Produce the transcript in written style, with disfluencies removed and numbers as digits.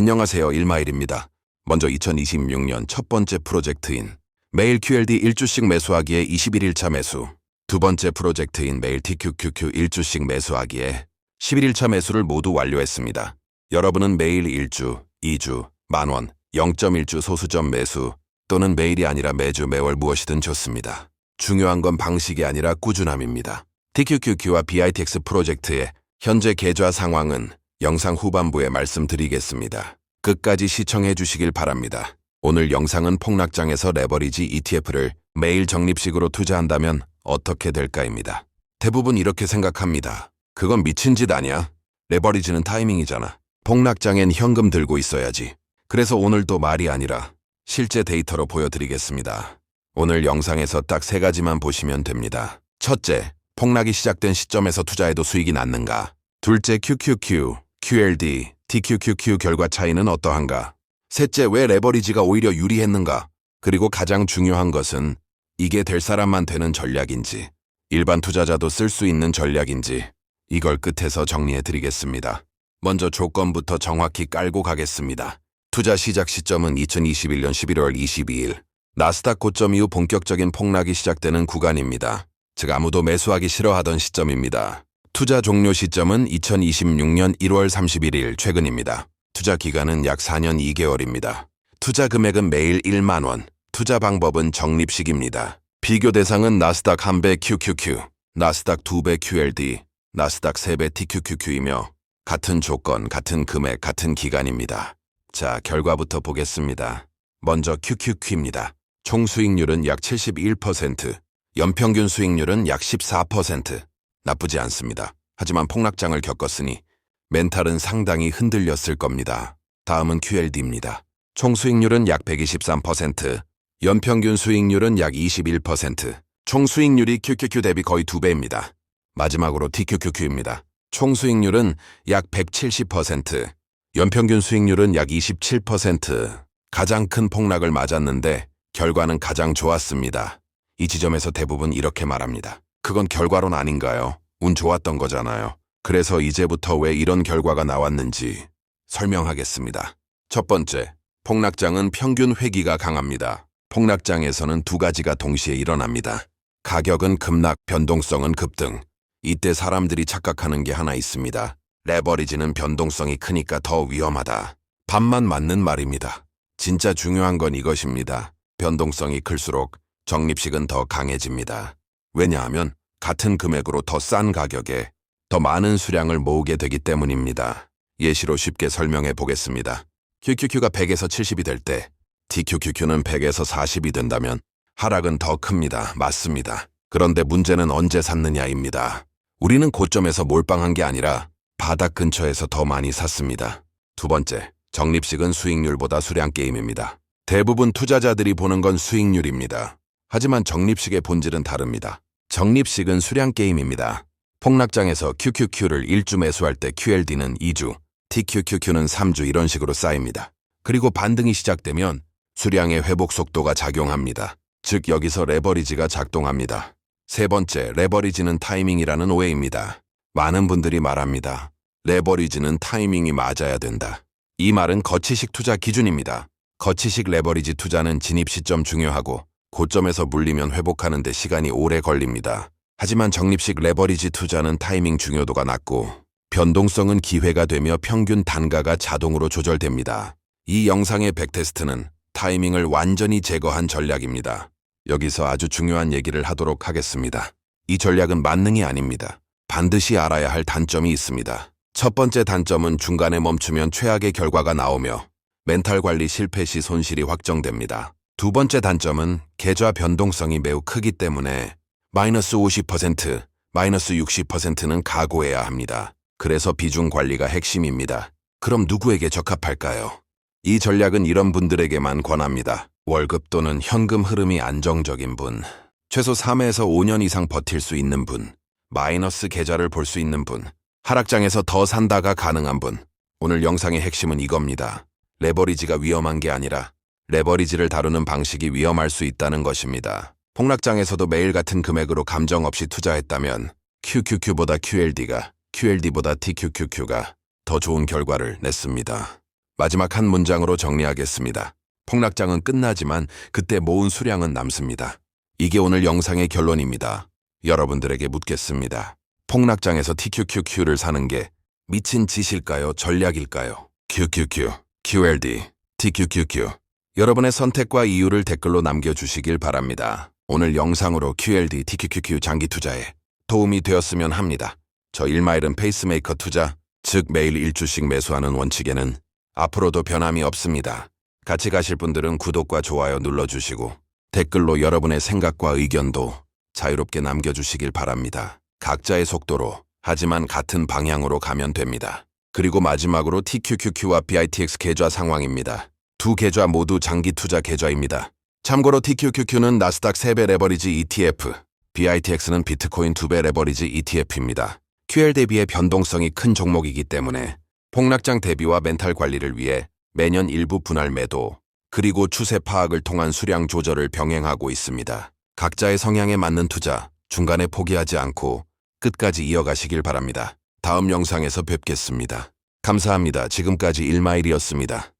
안녕하세요. 일마일입니다. 먼저 2026년 첫 번째 프로젝트인 매일 QLD 1주씩 매수하기에 21일차 매수, 두 번째 프로젝트인 매일 TQQQ 1주씩 매수하기에 11일차 매수를 모두 완료했습니다. 여러분은 매일 1주, 2주, 만원, 0.1주 소수점 매수 또는 매일이 아니라 매주 매월 무엇이든 좋습니다. 중요한 건 방식이 아니라 꾸준함입니다. TQQQ와 BITX 프로젝트의 현재 계좌 상황은 영상 후반부에 말씀드리겠습니다. 끝까지 시청해 주시길 바랍니다. 오늘 영상은 폭락장에서 레버리지 ETF를 매일 적립식으로 투자한다면 어떻게 될까입니다. 대부분 이렇게 생각합니다. 그건 미친 짓 아니야? 레버리지는 타이밍이잖아. 폭락장엔 현금 들고 있어야지. 그래서 오늘도 말이 아니라 실제 데이터로 보여드리겠습니다. 오늘 영상에서 딱 3가지만 보시면 됩니다. 첫째, 폭락이 시작된 시점에서 투자해도 수익이 났는가? 둘째, QQQ, QLD, TQQQ 결과 차이는 어떠한가? 셋째, 왜 레버리지가 오히려 유리했는가? 그리고 가장 중요한 것은 이게 될 사람만 되는 전략인지, 일반 투자자도 쓸 수 있는 전략인지 이걸 끝에서 정리해 드리겠습니다. 먼저 조건부터 정확히 깔고 가겠습니다. 투자 시작 시점은 2021년 11월 22일, 나스닥 고점 이후 본격적인 폭락이 시작되는 구간입니다. 즉 아무도 매수하기 싫어하던 시점입니다. 투자 종료 시점은 2026년 1월 31일 최근입니다. 투자 기간은 약 4년 2개월입니다. 투자 금액은 매일 1만 원, 투자 방법은 적립식입니다. 비교 대상은 나스닥 1배 QQQ, 나스닥 2배 QLD, 나스닥 3배 TQQQ이며 같은 조건, 같은 금액, 같은 기간입니다. 자, 결과부터 보겠습니다. 먼저 QQQ입니다. 총 수익률은 약 71%, 연평균 수익률은 약 14%. 나쁘지 않습니다. 하지만 폭락장을 겪었으니 멘탈은 상당히 흔들렸을 겁니다. 다음은 QLD입니다. 총 수익률은 약 123%, 연평균 수익률은 약 21%, 총 수익률이 QQQ 대비 거의 2배입니다. 마지막으로 TQQQ입니다. 총 수익률은 약 170%, 연평균 수익률은 약 27%. 가장 큰 폭락을 맞았는데 결과는 가장 좋았습니다. 이 지점에서 대부분 이렇게 말합니다. 그건 결과론 아닌가요? 운 좋았던 거잖아요. 그래서 이제부터 왜 이런 결과가 나왔는지 설명하겠습니다. 첫 번째, 폭락장은 평균 회귀가 강합니다. 폭락장에서는 2가지가 동시에 일어납니다. 가격은 급락, 변동성은 급등. 이때 사람들이 착각하는 게 하나 있습니다. 레버리지는 변동성이 크니까 더 위험하다. 반만 맞는 말입니다. 진짜 중요한 건 이것입니다. 변동성이 클수록 적립식은 더 강해집니다. 왜냐하면 같은 금액으로 더 싼 가격에 더 많은 수량을 모으게 되기 때문입니다. 예시로 쉽게 설명해 보겠습니다. QQQ가 100에서 70이 될 때 TQQQ는 100에서 40이 된다면 하락은 더 큽니다. 맞습니다. 그런데 문제는 언제 샀느냐입니다. 우리는 고점에서 몰빵한 게 아니라 바닥 근처에서 더 많이 샀습니다. 두 번째, 적립식은 수익률보다 수량 게임입니다. 대부분 투자자들이 보는 건 수익률입니다. 하지만 적립식의 본질은 다릅니다. 적립식은 수량 게임입니다. 폭락장에서 QQQ를 1주 매수할 때 QLD는 2주, TQQQ는 3주 이런 식으로 쌓입니다. 그리고 반등이 시작되면 수량의 회복 속도가 작용합니다. 즉 여기서 레버리지가 작동합니다. 세 번째, 레버리지는 타이밍이라는 오해입니다. 많은 분들이 말합니다. 레버리지는 타이밍이 맞아야 된다. 이 말은 거치식 투자 기준입니다. 거치식 레버리지 투자는 진입 시점 중요하고 고점에서 물리면 회복하는 데 시간이 오래 걸립니다. 하지만 적립식 레버리지 투자는 타이밍 중요도가 낮고 변동성은 기회가 되며 평균 단가가 자동으로 조절됩니다. 이 영상의 백테스트는 타이밍을 완전히 제거한 전략입니다. 여기서 아주 중요한 얘기를 하도록 하겠습니다. 이 전략은 만능이 아닙니다. 반드시 알아야 할 단점이 있습니다. 첫 번째 단점은 중간에 멈추면 최악의 결과가 나오며 멘탈 관리 실패 시 손실이 확정됩니다. 두 번째 단점은 계좌 변동성이 매우 크기 때문에 마이너스 50%, 마이너스 60%는 각오해야 합니다. 그래서 비중 관리가 핵심입니다. 그럼 누구에게 적합할까요? 이 전략은 이런 분들에게만 권합니다. 월급 또는 현금 흐름이 안정적인 분, 최소 3에서 5년 이상 버틸 수 있는 분, 마이너스 계좌를 볼 수 있는 분, 하락장에서 더 산다가 가능한 분. 오늘 영상의 핵심은 이겁니다. 레버리지가 위험한 게 아니라 레버리지를 다루는 방식이 위험할 수 있다는 것입니다. 폭락장에서도 매일 같은 금액으로 감정 없이 투자했다면 QQQ보다 QLD가, QLD보다 TQQQ가 더 좋은 결과를 냈습니다. 마지막 한 문장으로 정리하겠습니다. 폭락장은 끝나지만 그때 모은 수량은 남습니다. 이게 오늘 영상의 결론입니다. 여러분들에게 묻겠습니다. 폭락장에서 TQQQ를 사는 게 미친 짓일까요? 전략일까요? QQQ, QLD, TQQQ. 여러분의 선택과 이유를 댓글로 남겨주시길 바랍니다. 오늘 영상으로 QLD, TQQQ 장기 투자에 도움이 되었으면 합니다. 저 1마일은 페이스메이커 투자, 즉 매일 1주씩 매수하는 원칙에는 앞으로도 변함이 없습니다. 같이 가실 분들은 구독과 좋아요 눌러주시고 댓글로 여러분의 생각과 의견도 자유롭게 남겨주시길 바랍니다. 각자의 속도로 하지만 같은 방향으로 가면 됩니다. 그리고 마지막으로 TQQQ와 BITX 계좌 상황입니다. 두 계좌 모두 장기 투자 계좌입니다. 참고로 TQQQ는 나스닥 3배 레버리지 ETF, BITX는 비트코인 2배 레버리지 ETF입니다. QL 대비의 변동성이 큰 종목이기 때문에 폭락장 대비와 멘탈 관리를 위해 매년 일부 분할 매도, 그리고 추세 파악을 통한 수량 조절을 병행하고 있습니다. 각자의 성향에 맞는 투자, 중간에 포기하지 않고 끝까지 이어가시길 바랍니다. 다음 영상에서 뵙겠습니다. 감사합니다. 지금까지 1마일이었습니다.